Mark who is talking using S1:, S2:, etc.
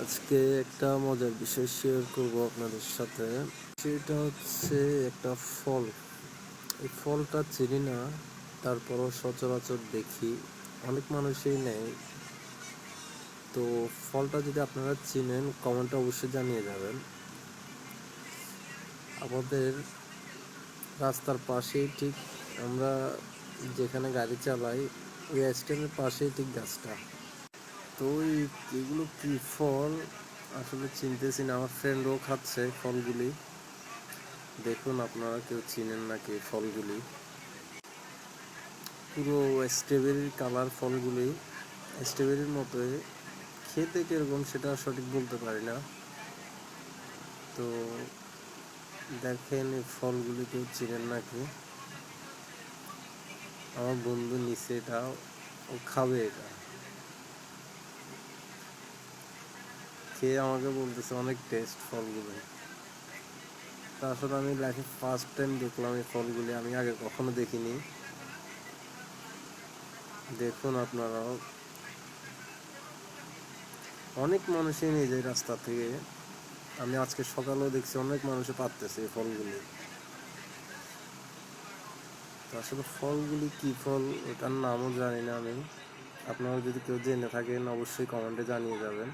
S1: আজকে একটা মজার বিষয় শেয়ার করব আপনাদের সাথে। সেটা হচ্ছে একটা ফল। এই ফলটা চিনি না, তারপরও সচরাচর দেখি অনেক মানুষই নেয়। তো ফলটা যদি আপনারা চিনেন কমেন্টে অবশ্যই জানিয়ে যাবেন। আমাদের রাস্তার পাশেই ঠিক আমরা যেখানে গাড়ি চালাই ওই স্ট্যান্ডের পাশেই ঠিক গাছটা। তো এগুলো কি ফল আসলে চিনতেছি না। আমার ফ্রেন্ডও খাচ্ছে ফলগুলি। দেখুন আপনারা কেউ চিনেন নাকি ফলগুলি। পুরো স্ট্রবেরির কালার ফলগুলি, স্ট্রবেরির মতোই খেতে কিরকম সেটা সঠিক বলতে পারি না। তো দেখেন এই ফলগুলি কেউ চিনেন নাকি। আমার বন্ধু নিচে এটা, ও খাবে এটা, খেয়ে আমাকে বলতেছে অনেক টেস্ট ফলগুলো। তা আসলে আমি লাইফে ফার্স্ট টাইম দেখলাম এই ফলগুলি, আমি আগে কখনো দেখিনি। দেখুন আপনারাও, অনেক মানুষই নিয়ে যায় রাস্তা থেকে। আমি আজকে সকালেও দেখছি অনেক মানুষে পাততেছে এই ফলগুলি। তো আসলে ফলগুলি কি ফল ওটার নামও জানি না আমি। আপনারা যদি কেউ জেনে থাকেন অবশ্যই কমেন্টে জানিয়ে যাবেন।